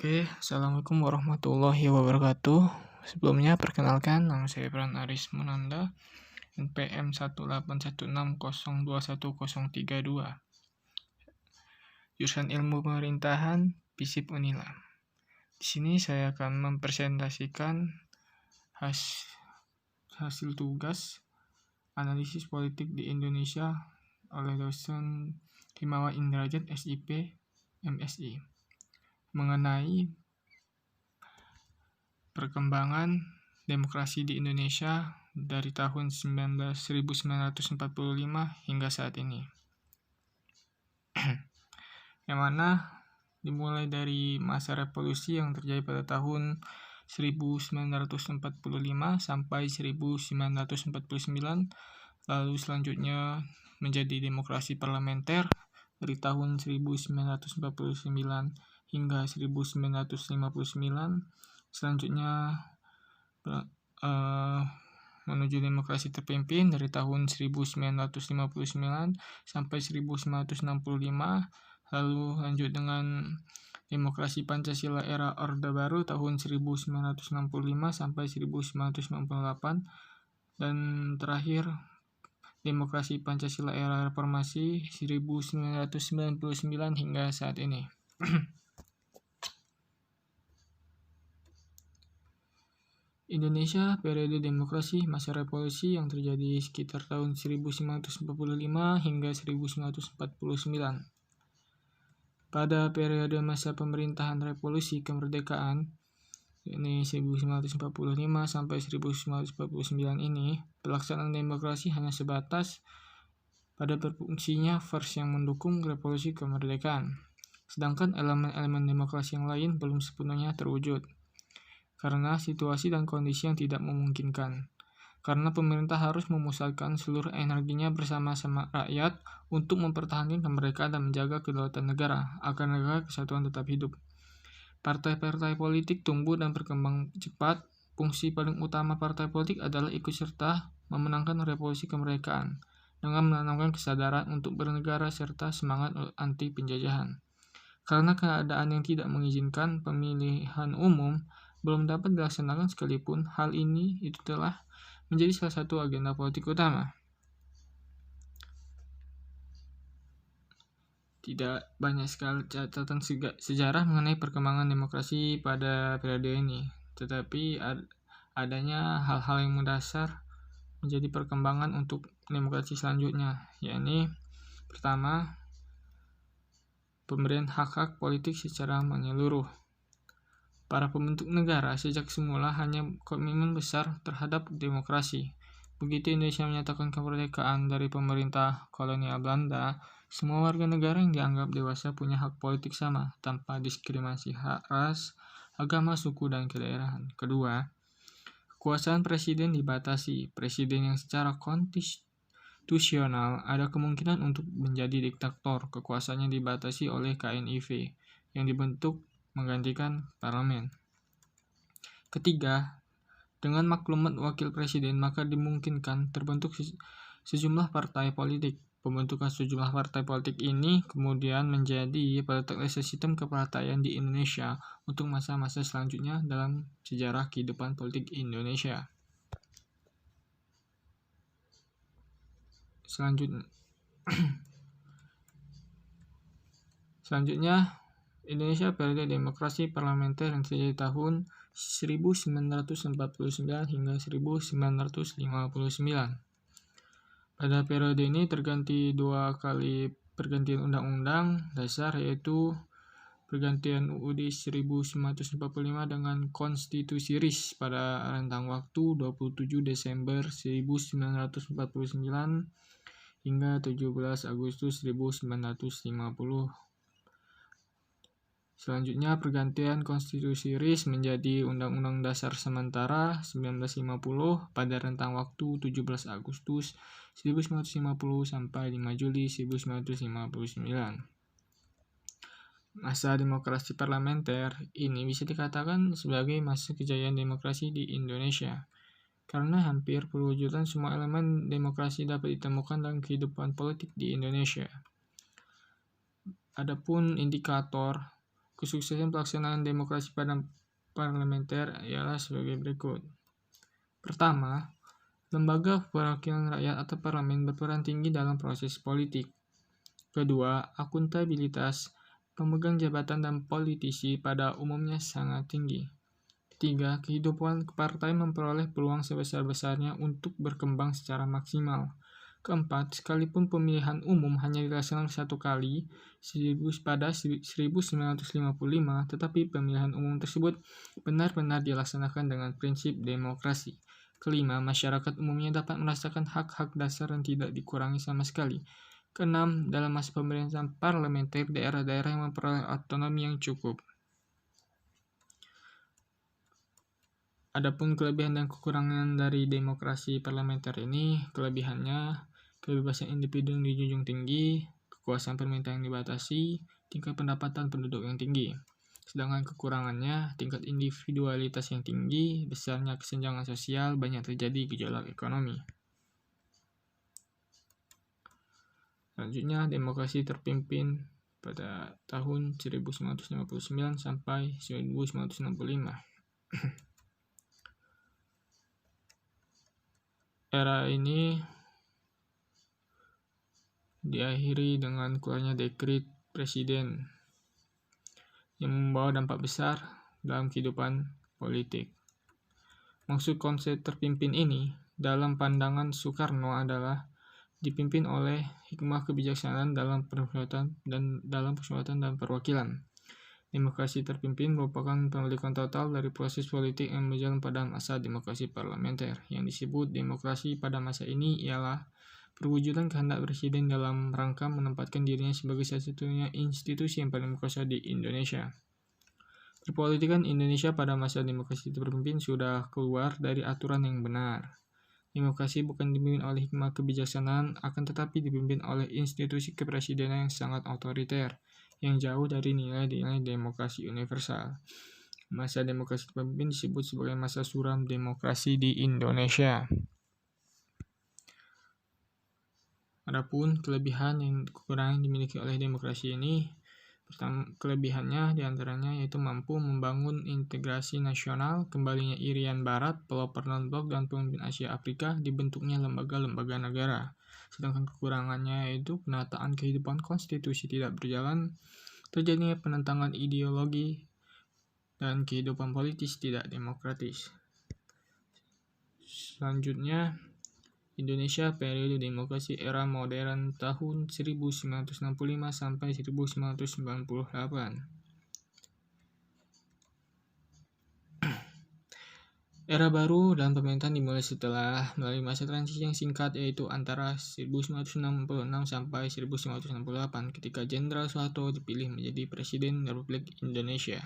Oke, Assalamualaikum warahmatullahi wabarakatuh. Sebelumnya, perkenalkan, nama saya Ibran Aris Munanda, NPM 18160210032, jurusan Ilmu Pemerintahan, FISIP Unila. Di sini saya akan mempresentasikan hasil tugas analisis politik di Indonesia oleh dosen Himawan Indrajat, SIP, MSI, mengenai perkembangan demokrasi di Indonesia dari tahun 1945 hingga saat ini. Yang mana dimulai dari masa revolusi yang terjadi pada tahun 1945 sampai 1949, lalu selanjutnya menjadi demokrasi parlementer dari tahun 1949 hingga 1959, selanjutnya menuju demokrasi terpimpin dari tahun 1959 sampai 1965, lalu lanjut dengan demokrasi Pancasila era Orde Baru tahun 1965 sampai 1998, dan terakhir demokrasi Pancasila era Reformasi 1999 hingga saat ini. Indonesia periode demokrasi masa revolusi yang terjadi sekitar tahun 1945 hingga 1949. Pada periode masa pemerintahan revolusi kemerdekaan, ini 1945 sampai 1949 ini, pelaksanaan demokrasi hanya sebatas pada berfungsinya vers yang mendukung revolusi kemerdekaan. Sedangkan elemen-elemen demokrasi yang lain belum sepenuhnya terwujud karena situasi dan kondisi yang tidak memungkinkan. Karena pemerintah harus memusatkan seluruh energinya bersama-sama rakyat untuk mempertahankan kemerdekaan dan menjaga kedaulatan negara agar negara kesatuan tetap hidup. Partai-partai politik tumbuh dan berkembang cepat. Fungsi paling utama partai politik adalah ikut serta memenangkan revolusi kemerdekaan dengan menanamkan kesadaran untuk bernegara serta semangat anti penjajahan. Karena keadaan yang tidak mengizinkan, pemilihan umum belum dapat dilaksanakan sekalipun hal ini itu telah menjadi salah satu agenda politik utama. Tidak banyak sekali catatan sejarah mengenai perkembangan demokrasi pada periode ini, tetapi adanya hal-hal yang mendasar menjadi perkembangan untuk demokrasi selanjutnya, yakni pertama, pemberian hak-hak politik secara menyeluruh. Para pembentuk negara sejak semula hanya komitmen besar terhadap demokrasi. Begitu Indonesia menyatakan kemerdekaan dari pemerintah kolonial Belanda, semua warga negara yang dianggap dewasa punya hak politik sama, tanpa diskriminasi hak ras, agama, suku, dan kedaerahan. Kedua, kekuasaan presiden dibatasi. Presiden yang secara konstitusional ada kemungkinan untuk menjadi diktator. Kekuasaannya dibatasi oleh KNIV yang dibentuk menggantikan parlemen. Ketiga, dengan maklumat wakil presiden maka dimungkinkan terbentuk sejumlah partai politik. Pembentukan sejumlah partai politik ini kemudian menjadi peletak sistem kepartaian di Indonesia untuk masa-masa selanjutnya dalam sejarah kehidupan politik Indonesia. Selanjutnya, Indonesia periode demokrasi parlementer yang terjadi tahun 1949 hingga 1959. Pada periode ini terganti dua kali pergantian undang-undang dasar, yaitu pergantian UUD 1945 dengan Konstitusi RIS pada rentang waktu 27 Desember 1949 hingga 17 Agustus 1950. Selanjutnya, pergantian Konstitusi RIS menjadi Undang-Undang Dasar Sementara 1950 pada rentang waktu 17 Agustus 1950 sampai 5 Juli 1959. Masa demokrasi parlementer ini bisa dikatakan sebagai masa kejayaan demokrasi di Indonesia, karena hampir perwujudan semua elemen demokrasi dapat ditemukan dalam kehidupan politik di Indonesia. Adapun indikator kesuksesan pelaksanaan demokrasi pada parlementer ialah sebagai berikut. Pertama, lembaga perwakilan rakyat atau parlemen berperan tinggi dalam proses politik. Kedua, akuntabilitas pemegang jabatan dan politisi pada umumnya sangat tinggi. Ketiga, kehidupan partai memperoleh peluang sebesar-besarnya untuk berkembang secara maksimal. Keempat, sekalipun pemilihan umum hanya dilaksanakan satu kali pada 1955, tetapi pemilihan umum tersebut benar-benar dilaksanakan dengan prinsip demokrasi. Kelima, masyarakat umumnya dapat merasakan hak-hak dasar yang tidak dikurangi sama sekali. Keenam, dalam masa pemerintahan parlementer, daerah-daerah yang memperoleh otonomi yang cukup. Adapun kelebihan dan kekurangan dari demokrasi parlementer ini, kelebihannya kebebasan individu yang dijunjung tinggi, kekuasaan pemerintah yang dibatasi, tingkat pendapatan penduduk yang tinggi. Sedangkan kekurangannya, tingkat individualitas yang tinggi, besarnya kesenjangan sosial, banyak terjadi gejolak ekonomi. Selanjutnya, demokrasi terpimpin pada tahun 1959 sampai 1965. Era ini diakhiri dengan keluarnya dekret presiden yang membawa dampak besar dalam kehidupan politik. Maksud konsep terpimpin ini dalam pandangan Soekarno adalah dipimpin oleh hikmah kebijaksanaan dalam permusyawaratan dan perwakilan. Demokrasi terpimpin merupakan pemilikan total dari proses politik yang berjalan pada masa demokrasi parlementer. Yang disebut demokrasi pada masa ini ialah perwujudan kehendak presiden dalam rangka menempatkan dirinya sebagai satu-satunya institusi yang paling berkuasa di Indonesia. Perpolitikan Indonesia pada masa demokrasi terpimpin sudah keluar dari aturan yang benar. Demokrasi bukan dipimpin oleh hikmah kebijaksanaan, akan tetapi dipimpin oleh institusi kepresidenan yang sangat otoriter, yang jauh dari nilai-nilai demokrasi universal. Masa demokrasi terpimpin disebut sebagai masa suram demokrasi di Indonesia. Adapun kelebihan dan kekurangan yang dimiliki oleh demokrasi ini, pertama, kelebihannya diantaranya yaitu mampu membangun integrasi nasional, kembalinya Irian Barat, Pulau Non-Blok, dan pemimpin Asia Afrika, dibentuknya lembaga-lembaga negara. Sedangkan kekurangannya yaitu penataan kehidupan konstitusi tidak berjalan, terjadinya penentangan ideologi, dan kehidupan politis tidak demokratis. Selanjutnya, Indonesia periode demokrasi era modern tahun 1965 sampai 1998. Era baru dalam pemerintahan dimulai setelah melalui masa transisi yang singkat, yaitu antara 1966 sampai 1968 ketika Jenderal Soeharto dipilih menjadi Presiden Republik Indonesia.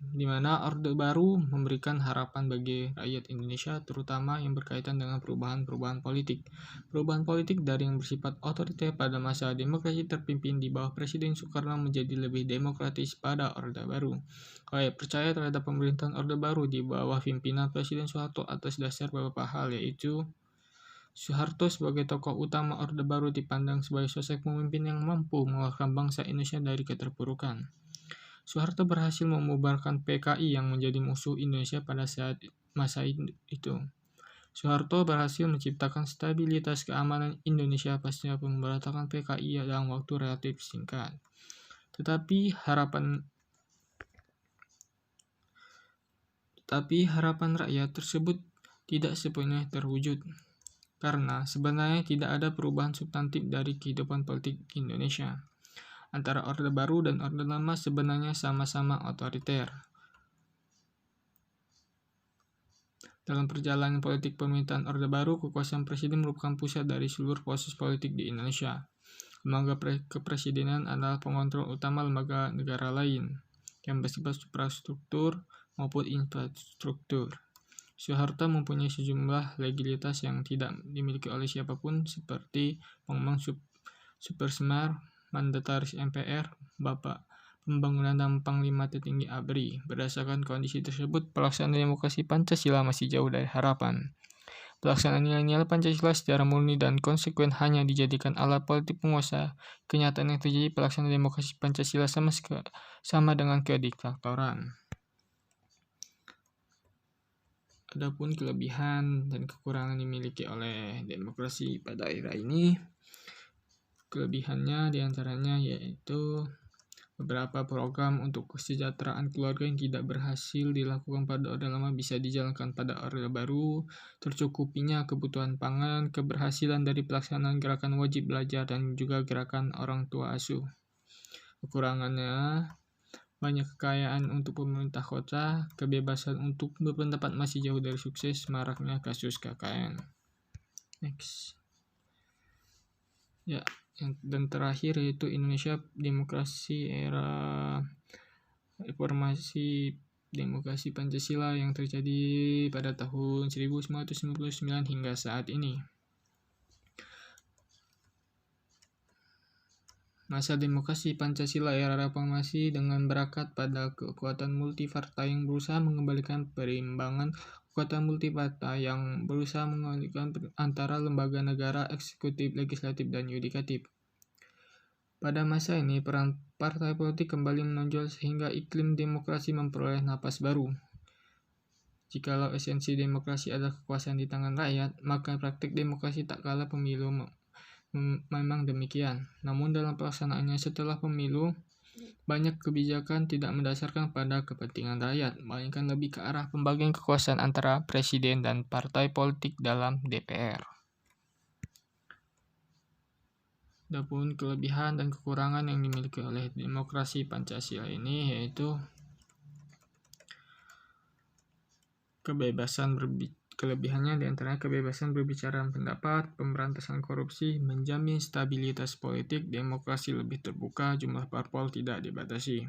Di mana Orde Baru memberikan harapan bagi rakyat Indonesia, terutama yang berkaitan dengan perubahan-perubahan politik. Perubahan politik dari yang bersifat otoriter pada masa demokrasi terpimpin di bawah Presiden Soekarno menjadi lebih demokratis pada Orde Baru. Rakyat percaya terhadap pemerintahan Orde Baru di bawah pimpinan Presiden Soeharto atas dasar beberapa hal, yaitu Soeharto sebagai tokoh utama Orde Baru dipandang sebagai sosok pemimpin yang mampu mengeluarkan bangsa Indonesia dari keterpurukan. Soeharto berhasil membubarkan PKI yang menjadi musuh Indonesia pada masa itu. Soeharto berhasil menciptakan stabilitas keamanan Indonesia pasca pemberontakan PKI dalam waktu relatif singkat. Tetapi harapan rakyat tersebut tidak sepenuhnya terwujud, karena sebenarnya tidak ada perubahan substantif dari kehidupan politik Indonesia. Antara Orde Baru dan Orde Lama sebenarnya sama-sama otoriter. Dalam perjalanan politik pemerintahan Orde Baru, kekuasaan presiden merupakan pusat dari seluruh proses politik di Indonesia. Lembaga kepresidenan adalah pengontrol utama lembaga negara lain yang bersifat suprastruktur maupun infrastruktur. Soeharto mempunyai sejumlah legalitas yang tidak dimiliki oleh siapapun, seperti pengembang supersmart, mandataris MPR, Bapak Pembangunan dan Panglima Tertinggi ABRI. Berdasarkan kondisi tersebut, pelaksanaan demokrasi Pancasila masih jauh dari harapan. Pelaksanaan nilai-nilai Pancasila secara murni dan konsekuen hanya dijadikan alat politik penguasa. Kenyataan yang terjadi pelaksanaan demokrasi Pancasila sama dengan kediktatoran. Adapun kelebihan dan kekurangan dimiliki oleh demokrasi pada era ini, kelebihannya diantaranya yaitu beberapa program untuk kesejahteraan keluarga yang tidak berhasil dilakukan pada Orde Lama bisa dijalankan pada Orde Baru, tercukupinya kebutuhan pangan, keberhasilan dari pelaksanaan gerakan wajib belajar dan juga gerakan orang tua asuh. Kekurangannya, banyak kekayaan untuk pemerintah kota, kebebasan untuk berpendapat masih jauh dari sukses, maraknya kasus KKN. Next. Ya, dan terakhir yaitu Indonesia demokrasi era reformasi demokrasi Pancasila yang terjadi pada tahun 1999 hingga saat ini. Masa demokrasi Pancasila era reformasi dengan berakat pada kekuatan multipartai yang berusaha mengembalikan perimbangan kekuatan multipartai yang berusaha mengembalikan antara lembaga negara, eksekutif, legislatif, dan yudikatif. Pada masa ini, peran partai politik kembali menonjol sehingga iklim demokrasi memperoleh napas baru. Jikalau esensi demokrasi adalah kekuasaan di tangan rakyat, maka praktik demokrasi tak kalah pemilu memang demikian. Namun dalam pelaksanaannya setelah pemilu, banyak kebijakan tidak mendasarkan pada kepentingan rakyat, melainkan lebih ke arah pembagian kekuasaan antara presiden dan partai politik dalam DPR. Adapun kelebihan dan kekurangan yang dimiliki oleh demokrasi Pancasila ini yaitu kelebihannya diantaranya kebebasan berbicara dan pendapat, pemberantasan korupsi, menjamin stabilitas politik, demokrasi lebih terbuka, jumlah parpol tidak dibatasi.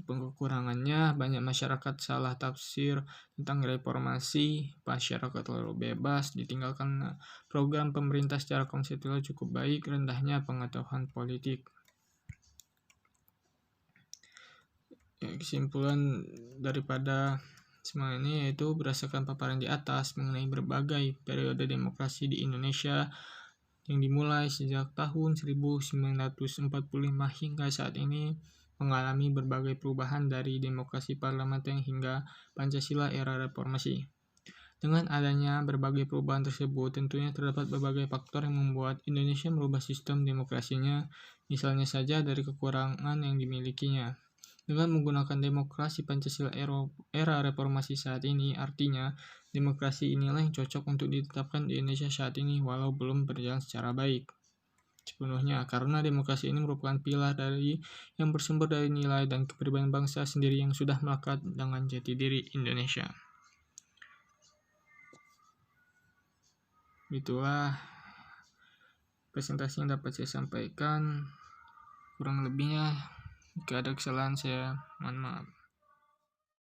Kekurangannya, banyak masyarakat salah tafsir tentang reformasi, masyarakat terlalu bebas, ditinggalkan program pemerintah secara konseptual cukup baik, rendahnya pengetahuan politik. Kesimpulan daripada semua ini yaitu berdasarkan paparan di atas mengenai berbagai periode demokrasi di Indonesia yang dimulai sejak tahun 1945 hingga saat ini mengalami berbagai perubahan dari demokrasi parlementer hingga Pancasila era reformasi. Dengan adanya berbagai perubahan tersebut, tentunya terdapat berbagai faktor yang membuat Indonesia merubah sistem demokrasinya, misalnya saja dari kekurangan yang dimilikinya. Dengan menggunakan demokrasi Pancasila era reformasi saat ini, artinya demokrasi inilah yang cocok untuk ditetapkan di Indonesia saat ini walau belum berjalan secara baik sepenuhnya, karena demokrasi ini merupakan pilar yang bersumber dari nilai dan kepribadian bangsa sendiri yang sudah melekat dengan jati diri Indonesia. Itulah presentasi yang dapat saya sampaikan. Kurang lebihnya jika ada kesalahan saya mohon maaf.